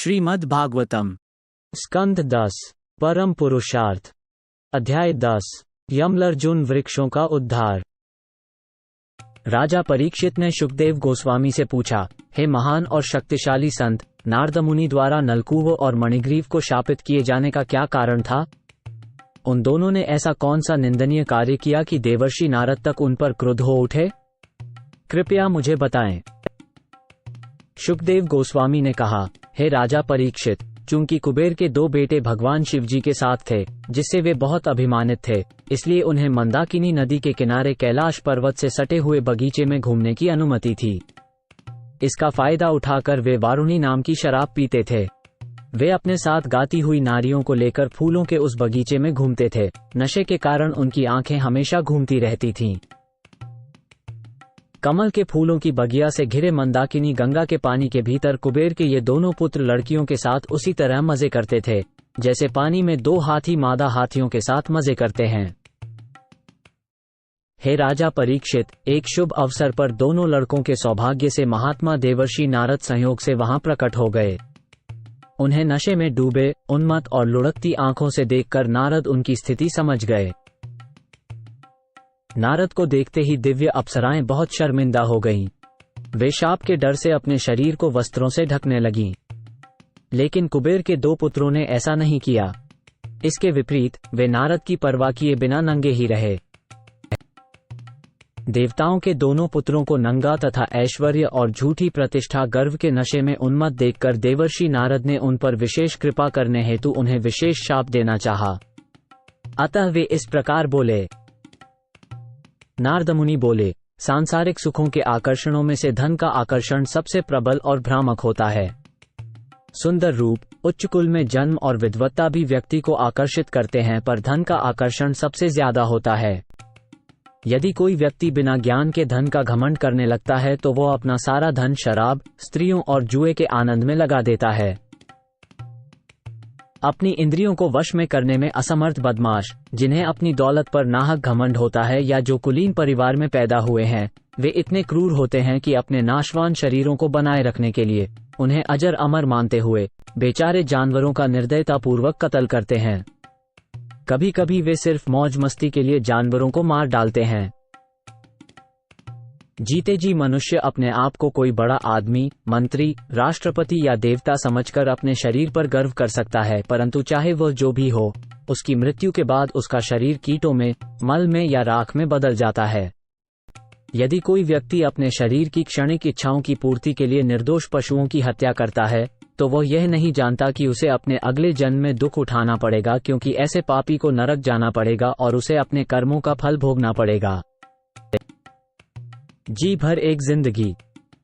श्रीमद् भागवतम स्कंध 10 परम पुरुषार्थ अध्याय 10 यमलर्जुन वृक्षों का उद्धार। राजा परीक्षित ने शुकदेव गोस्वामी से पूछा, हे महान और शक्तिशाली संत, नारद मुनि द्वारा नलकूव और मणिग्रीव को शापित किए जाने का क्या कारण था? उन दोनों ने ऐसा कौन सा निंदनीय कार्य किया कि देवर्षि नारद तक उन पर क्रुद्ध हो उठे? कृपया मुझे बताएं। शुकदेव गोस्वामी ने कहा, हे राजा परीक्षित, चूंकि कुबेर के दो बेटे भगवान शिवजी के साथ थे, जिससे वे बहुत अभिमानित थे, इसलिए उन्हें मंदाकिनी नदी के किनारे कैलाश पर्वत से सटे हुए बगीचे में घूमने की अनुमति थी। इसका फायदा उठाकर वे वारुणी नाम की शराब पीते थे। वे अपने साथ गाती हुई नारियों को लेकर फूलों के उस बगीचे में घूमते थे। नशे के कारण उनकी आंखें हमेशा घूमती रहती थीं। कमल के फूलों की बगिया से घिरे मंदाकिनी गंगा के पानी के भीतर कुबेर के ये दोनों पुत्र लड़कियों के साथ उसी तरह मजे करते थे, जैसे पानी में दो हाथी मादा हाथियों के साथ मजे करते हैं। हे राजा परीक्षित, एक शुभ अवसर पर दोनों लड़कों के सौभाग्य से महात्मा देवर्षि नारद संयोग से वहां प्रकट हो गए। उन्हें नशे में डूबे, उन्मत्त और लुढ़कती आंखों से देखकर नारद उनकी स्थिति समझ गए। नारद को देखते ही दिव्य अप्सराएं बहुत शर्मिंदा हो गईं। वे शाप के डर से अपने शरीर को वस्त्रों से ढकने लगीं। लेकिन कुबेर के दो पुत्रों ने ऐसा नहीं किया। इसके विपरीत वे नारद की परवाह किए बिना नंगे ही रहे। देवताओं के दोनों पुत्रों को नंगा तथा ऐश्वर्य और झूठी प्रतिष्ठा गर्व के नशे में उन्मत्त देखकर देवर्षि नारद ने उन पर विशेष कृपा करने हेतु उन्हें विशेष शाप देना चाहा। अतः वे इस प्रकार बोले। नारद मुनि बोले, सांसारिक सुखों के आकर्षणों में से धन का आकर्षण सबसे प्रबल और भ्रामक होता है। सुंदर रूप, उच्च कुल में जन्म और विद्वत्ता भी व्यक्ति को आकर्षित करते हैं, पर धन का आकर्षण सबसे ज्यादा होता है। यदि कोई व्यक्ति बिना ज्ञान के धन का घमंड करने लगता है तो वो अपना सारा धन शराब, स्त्रियों और जुए के आनंद में लगा देता है। अपनी इंद्रियों को वश में करने में असमर्थ बदमाश, जिन्हें अपनी दौलत पर नाहक घमंड होता है या जो कुलीन परिवार में पैदा हुए हैं, वे इतने क्रूर होते हैं कि अपने नाशवान शरीरों को बनाए रखने के लिए उन्हें अजर अमर मानते हुए बेचारे जानवरों का निर्दयतापूर्वक कत्ल करते हैं। कभी कभी वे सिर्फ मौज मस्ती के लिए जानवरों को मार डालते हैं। जीते जी मनुष्य अपने आप को कोई बड़ा आदमी, मंत्री, राष्ट्रपति या देवता समझकर अपने शरीर पर गर्व कर सकता है, परंतु चाहे वह जो भी हो, उसकी मृत्यु के बाद उसका शरीर कीटों में, मल में या राख में बदल जाता है। यदि कोई व्यक्ति अपने शरीर की क्षणिक इच्छाओं की पूर्ति के लिए निर्दोष पशुओं की हत्या करता है, तो वह यह नहीं जानता कि उसे अपने अगले जन्म में दुख उठाना पड़ेगा, क्योंकि ऐसे पापी को नरक जाना पड़ेगा और उसे अपने कर्मों का फल भोगना पड़ेगा। जी भर एक जिंदगी,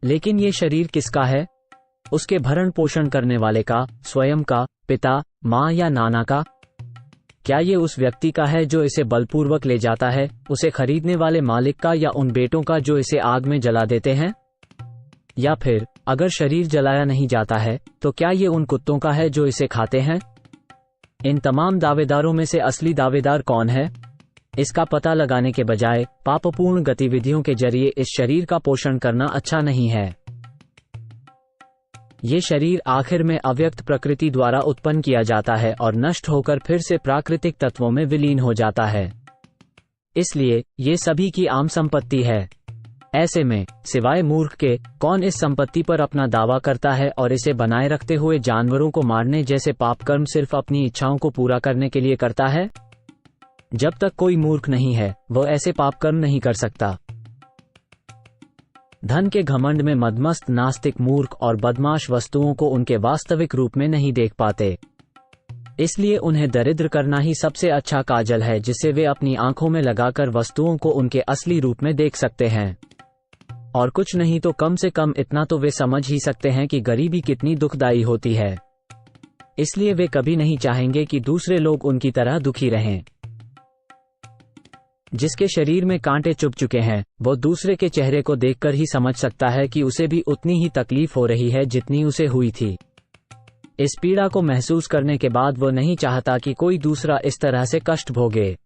लेकिन ये शरीर किसका है? उसके भरण पोषण करने वाले का, स्वयं का, पिता, माँ या नाना का? क्या ये उस व्यक्ति का है जो इसे बलपूर्वक ले जाता है, उसे खरीदने वाले मालिक का, या उन बेटों का जो इसे आग में जला देते हैं? या फिर अगर शरीर जलाया नहीं जाता है तो क्या ये उन कुत्तों का है जो इसे खाते हैं? इन तमाम दावेदारों में से असली दावेदार कौन है? इसका पता लगाने के बजाय पापपूर्ण गतिविधियों के जरिए इस शरीर का पोषण करना अच्छा नहीं है। ये शरीर आखिर में अव्यक्त प्रकृति द्वारा उत्पन्न किया जाता है और नष्ट होकर फिर से प्राकृतिक तत्वों में विलीन हो जाता है। इसलिए ये सभी की आम संपत्ति है। ऐसे में सिवाय मूर्ख के कौन इस संपत्ति पर अपना दावा करता है और इसे बनाए रखते हुए जानवरों को मारने जैसे पापकर्म सिर्फ अपनी इच्छाओं को पूरा करने के लिए करता है? जब तक कोई मूर्ख नहीं है, वह ऐसे पापकर्म नहीं कर सकता। धन के घमंड में मदमस्त नास्तिक मूर्ख और बदमाश वस्तुओं को उनके वास्तविक रूप में नहीं देख पाते। इसलिए उन्हें दरिद्र करना ही सबसे अच्छा काजल है, जिससे वे अपनी आंखों में लगाकर वस्तुओं को उनके असली रूप में देख सकते हैं। और कुछ नहीं तो कम से कम इतना तो वे समझ ही सकते हैं कि गरीबी कितनी दुखदायी होती है। इसलिए वे कभी नहीं चाहेंगे कि दूसरे लोग उनकी तरह दुखी रहें। जिसके शरीर में कांटे चुभ चुके हैं, वो दूसरे के चेहरे को देखकर ही समझ सकता है कि उसे भी उतनी ही तकलीफ हो रही है जितनी उसे हुई थी। इस पीड़ा को महसूस करने के बाद वो नहीं चाहता कि कोई दूसरा इस तरह से कष्ट भोगे।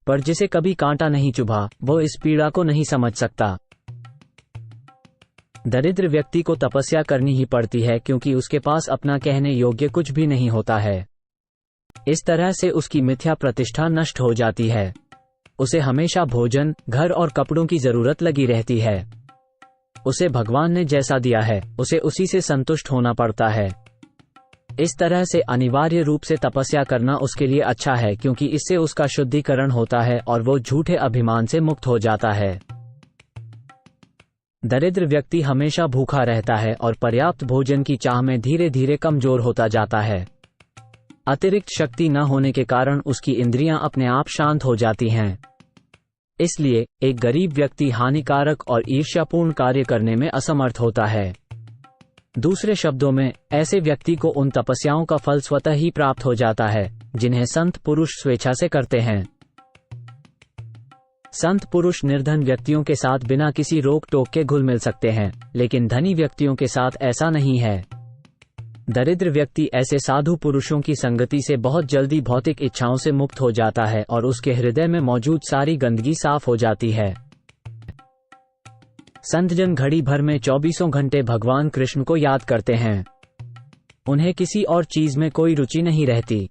पर जिसे कभी कांटा नहीं चुभा, वो इस पीड़ा को नहीं समझ सकता। दरिद्र व्यक्ति को तपस्या करनी ही पड़ती है क्योंकि उसके पास अपना कहने योग्य कुछ भी नहीं होता है। इस तरह से उसकी मिथ्या प्रतिष्ठा नष्ट हो जाती है। उसे हमेशा भोजन, घर और कपड़ों की जरूरत लगी रहती है। उसे भगवान ने जैसा दिया है उसे उसी से संतुष्ट होना पड़ता है। इस तरह से अनिवार्य रूप से तपस्या करना उसके लिए अच्छा है क्योंकि इससे उसका शुद्धिकरण होता है और वो झूठे अभिमान से मुक्त हो जाता है। दरिद्र व्यक्ति हमेशा भूखा रहता है और पर्याप्त भोजन की चाह में धीरे धीरे कमजोर होता जाता है। अतिरिक्त शक्ति न होने के कारण उसकी इंद्रियां अपने आप शांत हो जाती हैं। इसलिए एक गरीब व्यक्ति हानिकारक और ईर्ष्यापूर्ण कार्य करने में असमर्थ होता है। दूसरे शब्दों में, ऐसे व्यक्ति को उन तपस्याओं का फल स्वतः ही प्राप्त हो जाता है जिन्हें संत पुरुष स्वेच्छा से करते हैं। संत पुरुष निर्धन व्यक्तियों के साथ बिना किसी रोक टोक के घुल मिल सकते हैं, लेकिन धनी व्यक्तियों के साथ ऐसा नहीं है। दरिद्र व्यक्ति ऐसे साधु पुरुषों की संगति से बहुत जल्दी भौतिक इच्छाओं से मुक्त हो जाता है और उसके हृदय में मौजूद सारी गंदगी साफ हो जाती है। संतजन घड़ी भर में 24 घंटे भगवान कृष्ण को याद करते हैं। उन्हें किसी और चीज में कोई रुचि नहीं रहती।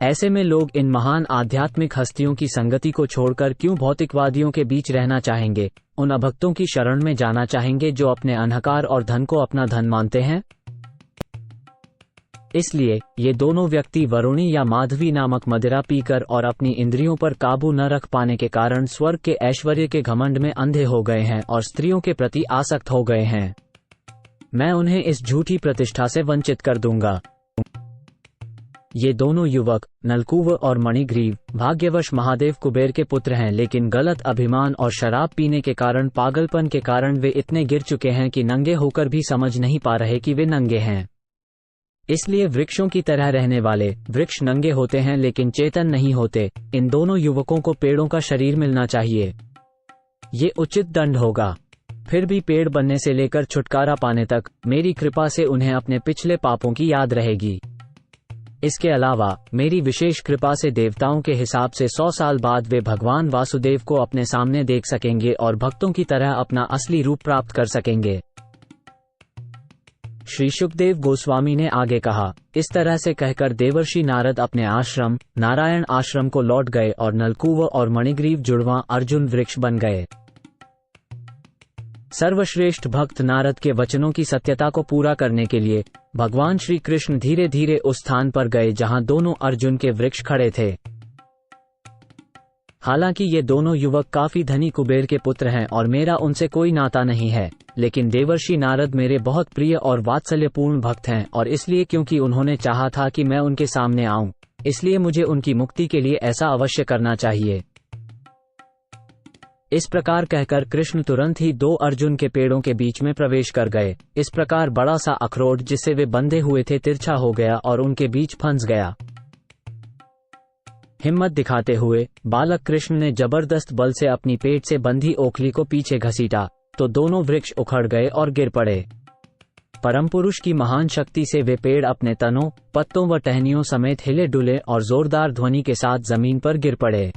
ऐसे में लोग इन महान आध्यात्मिक हस्तियों की संगति को छोड़कर क्यों भौतिकवादियों के बीच रहना चाहेंगे, उन अभक्तों की शरण में जाना चाहेंगे जो अपने अहंकार और धन को अपना धन मानते हैं। इसलिए ये दोनों व्यक्ति वरुणी या माधवी नामक मदिरा पीकर और अपनी इंद्रियों पर काबू न रख पाने के कारण स्वर्ग के ऐश्वर्य के घमंड में अंधे हो गए हैं और स्त्रियों के प्रति आसक्त हो गए हैं। मैं उन्हें इस झूठी प्रतिष्ठा से वंचित कर दूंगा। ये दोनों युवक नलकूवर और मणिग्रीव भाग्यवश महादेव कुबेर के पुत्र हैं, लेकिन गलत अभिमान और शराब पीने के कारण, पागलपन के कारण वे इतने गिर चुके हैं कि नंगे होकर भी समझ नहीं पा रहे कि वे नंगे हैं। इसलिए वृक्षों की तरह रहने वाले वृक्ष नंगे होते हैं लेकिन चेतन नहीं होते। इन दोनों युवकों को पेड़ों का शरीर मिलना चाहिए। ये उचित दंड होगा। फिर भी पेड़ बनने से लेकर छुटकारा पाने तक मेरी कृपा से उन्हें अपने पिछले पापों की याद रहेगी। इसके अलावा मेरी विशेष कृपा से देवताओं के हिसाब से 100 साल बाद वे भगवान वासुदेव को अपने सामने देख सकेंगे और भक्तों की तरह अपना असली रूप प्राप्त कर सकेंगे। श्री सुखदेव गोस्वामी ने आगे कहा, इस तरह से कहकर देवर्षि नारद अपने आश्रम नारायण आश्रम को लौट गए और नलकूवर और मणिग्रीव जुड़वां अर्जुन वृक्ष बन गए। सर्वश्रेष्ठ भक्त नारद के वचनों की सत्यता को पूरा करने के लिए भगवान श्री कृष्ण धीरे धीरे उस स्थान पर गए जहां दोनों अर्जुन के वृक्ष खड़े थे। हालांकि ये दोनों युवक काफी धनी कुबेर के पुत्र हैं और मेरा उनसे कोई नाता नहीं है, लेकिन देवर्षि नारद मेरे बहुत प्रिय और वात्सल्यपूर्ण भक्त हैं और इसलिए क्योंकि उन्होंने चाहा था कि मैं उनके सामने आऊं, इसलिए मुझे उनकी मुक्ति के लिए ऐसा अवश्य करना चाहिए। इस प्रकार कहकर कृष्ण तुरंत ही 2 अर्जुन के पेड़ों के बीच में प्रवेश कर गए। इस प्रकार बड़ा सा अखरोट जिससे वे बंधे हुए थे तिरछा हो गया और उनके बीच फंस गया। हिम्मत दिखाते हुए बालक कृष्ण ने जबरदस्त बल से अपनी पेट से बंधी ओखली को पीछे घसीटा तो दोनों वृक्ष उखड़ गए और गिर पड़े। परम पुरुष की महान शक्ति से वे पेड़ अपने तनों, पत्तों व टहनियों समेत हिले डुले और जोरदार ध्वनि के साथ जमीन पर गिर पड़े।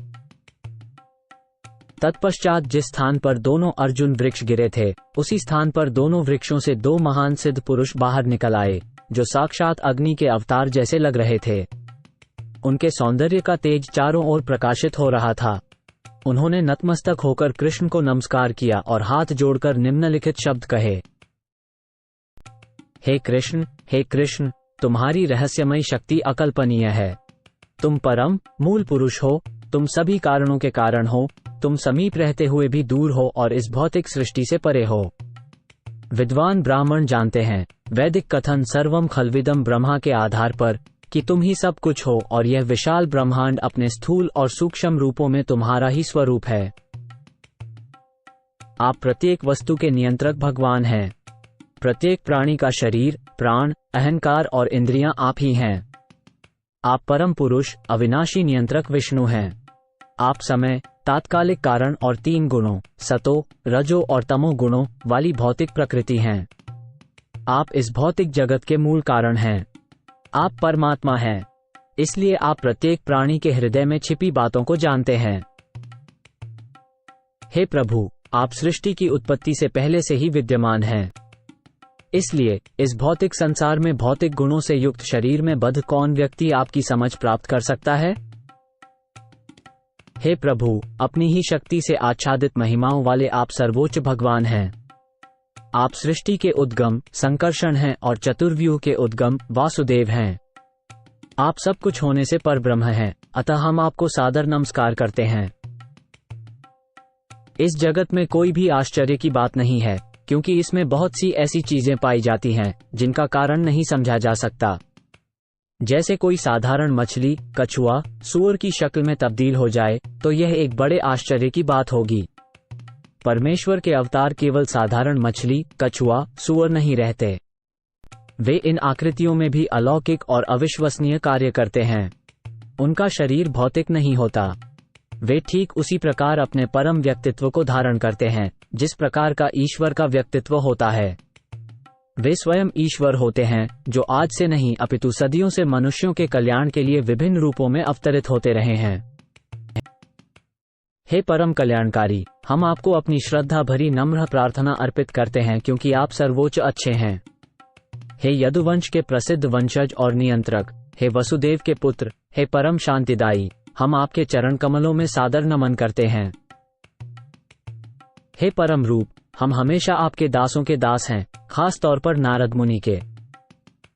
तत्पश्चात जिस स्थान पर दोनों अर्जुन वृक्ष गिरे थे, उसी स्थान पर दोनों वृक्षों से 2 महान सिद्ध पुरुष बाहर निकल आए, जो साक्षात अग्नि के अवतार जैसे लग रहे थे। उनके सौंदर्य का तेज चारों ओर प्रकाशित हो रहा था। उन्होंने नतमस्तक होकर कृष्ण को नमस्कार किया और हाथ जोड़कर निम्नलिखित शब्द कहे, हे कृष्ण, तुम्हारी रहस्यमयी शक्ति अकल्पनीय है। तुम परम मूल पुरुष हो, तुम सभी कारणों के कारण हो, तुम समीप रहते हुए भी दूर हो और इस भौतिक सृष्टि से परे हो। विद्वान ब्राह्मण जानते हैं वैदिक कथन सर्वम खल्विदम ब्रह्मा के आधार पर कि तुम ही सब कुछ हो और यह विशाल ब्रह्मांड अपने स्थूल और सूक्ष्म रूपों में तुम्हारा ही स्वरूप है। आप प्रत्येक वस्तु के नियंत्रक भगवान हैं। प्रत्येक प्राणी का शरीर, प्राण, अहंकार और इंद्रियां आप ही हैं। आप परम पुरुष, अविनाशी नियंत्रक विष्णु हैं। आप समय, तात्कालिक कारण और 3 गुणों सतो, रजो और तमो गुणों वाली भौतिक प्रकृति हैं। आप इस भौतिक जगत के मूल कारण हैं। आप परमात्मा हैं। इसलिए आप प्रत्येक प्राणी के हृदय में छिपी बातों को जानते हैं। हे प्रभु, आप सृष्टि की उत्पत्ति से पहले से ही विद्यमान हैं। इसलिए इस भौतिक संसार में भौतिक गुणों से युक्त शरीर में बद्ध कौन व्यक्ति आपकी समझ प्राप्त कर सकता है? हे प्रभु, अपनी ही शक्ति से आच्छादित महिमाओं वाले आप सर्वोच्च भगवान हैं। आप सृष्टि के उद्गम संकर्षण हैं और चतुर्व्यूह के उद्गम वासुदेव हैं। आप सब कुछ होने से परब्रह्म हैं, अतः हम आपको सादर नमस्कार करते हैं। इस जगत में कोई भी आश्चर्य की बात नहीं है, क्योंकि इसमें बहुत सी ऐसी चीजें पाई जाती हैं जिनका कारण नहीं समझा जा सकता। जैसे कोई साधारण मछली कछुआ सूअर की शक्ल में तब्दील हो जाए तो यह एक बड़े आश्चर्य की बात होगी। परमेश्वर के अवतार केवल साधारण मछली कछुआ सूअर नहीं रहते। वे इन आकृतियों में भी अलौकिक और अविश्वसनीय कार्य करते हैं। उनका शरीर भौतिक नहीं होता। वे ठीक उसी प्रकार अपने परम व्यक्तित्व को धारण करते हैं जिस प्रकार का ईश्वर का व्यक्तित्व होता है। वे स्वयं ईश्वर होते हैं जो आज से नहीं अपितु सदियों से मनुष्यों के कल्याण के लिए विभिन्न रूपों में अवतरित होते रहे हैं। हे परम कल्याणकारी, हम आपको अपनी श्रद्धा भरी नम्र प्रार्थना अर्पित करते हैं क्योंकि आप सर्वोच्च अच्छे हैं। हे यदुवंश के प्रसिद्ध वंशज और नियंत्रक, हे वसुदेव के पुत्र, हे परम शांतिदायी, हम आपके चरण कमलों में सादर नमन करते हैं। हे परम रूप, हम हमेशा आपके दासों के दास हैं, खास तौर पर नारद मुनि के।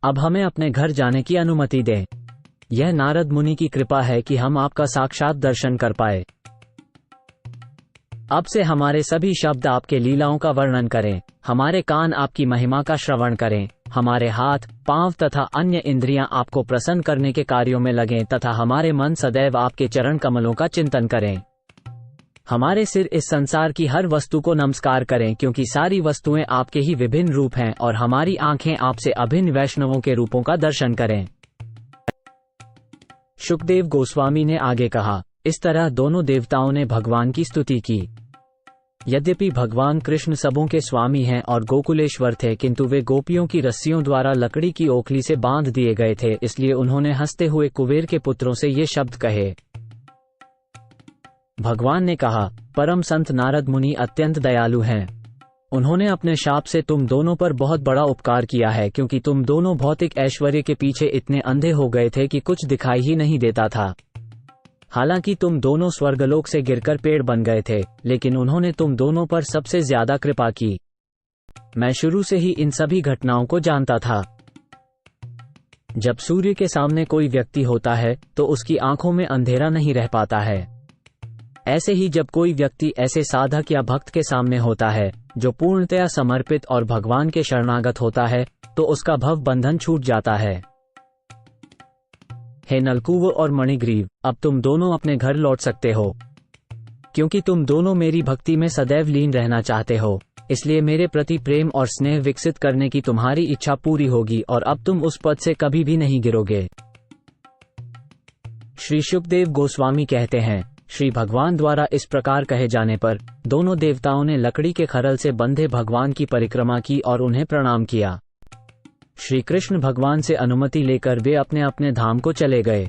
अब हमें अपने घर जाने की अनुमति दें। यह नारद मुनि की कृपा है कि हम आपका साक्षात दर्शन कर पाए। अब से हमारे सभी शब्द आपके लीलाओं का वर्णन करें, हमारे कान आपकी महिमा का श्रवण करें, हमारे हाथ पांव तथा अन्य इंद्रियां आपको प्रसन्न करने के कार्यों में लगें तथा हमारे मन सदैव आपके चरण कमलों का चिंतन करें। हमारे सिर इस संसार की हर वस्तु को नमस्कार करें क्योंकि सारी वस्तुएं आपके ही विभिन्न रूप हैं और हमारी आंखें आपसे अभिन्न वैष्णवों के रूपों का दर्शन करें। शुकदेव गोस्वामी ने आगे कहा, इस तरह दोनों देवताओं ने भगवान की स्तुति की। यद्यपि भगवान कृष्ण सबों के स्वामी हैं और गोकुलेश्वर थे, किंतु वे गोपियों की रस्सियों द्वारा लकड़ी की ओखली से बांध दिए गए थे, इसलिए उन्होंने हंसते हुए कुबेर के पुत्रों से ये शब्द कहे। भगवान ने कहा, परम संत नारद मुनि अत्यंत दयालु हैं। उन्होंने अपने शाप से तुम दोनों पर बहुत बड़ा उपकार किया है क्योंकि तुम दोनों भौतिक ऐश्वर्य के पीछे इतने अंधे हो गए थे कि कुछ दिखाई ही नहीं देता था। हालांकि तुम दोनों स्वर्गलोक से गिरकर पेड़ बन गए थे, लेकिन उन्होंने तुम दोनों पर सबसे ज्यादा कृपा की। मैं शुरू से ही इन सभी घटनाओं को जानता था। जब सूर्य के सामने कोई व्यक्ति होता है तो उसकी आंखों में अंधेरा नहीं रह पाता है। ऐसे ही जब कोई व्यक्ति ऐसे साधक या भक्त के सामने होता है जो पूर्णतया समर्पित और भगवान के शरणागत होता है, तो उसका भव बंधन छूट जाता है। हे नलकूव और मणिग्रीव, अब तुम दोनों अपने घर लौट सकते हो। क्योंकि तुम दोनों मेरी भक्ति में सदैव लीन रहना चाहते हो, इसलिए मेरे प्रति प्रेम और स्नेह विकसित करने की तुम्हारी इच्छा पूरी होगी और अब तुम उस पद से कभी भी नहीं गिरोगे। श्री शुकदेव गोस्वामी कहते हैं, श्री भगवान द्वारा इस प्रकार कहे जाने पर दोनों देवताओं ने लकड़ी के खरल से बंधे भगवान की परिक्रमा की और उन्हें प्रणाम किया। श्री कृष्ण भगवान से अनुमति लेकर वे अपने अपने धाम को चले गए।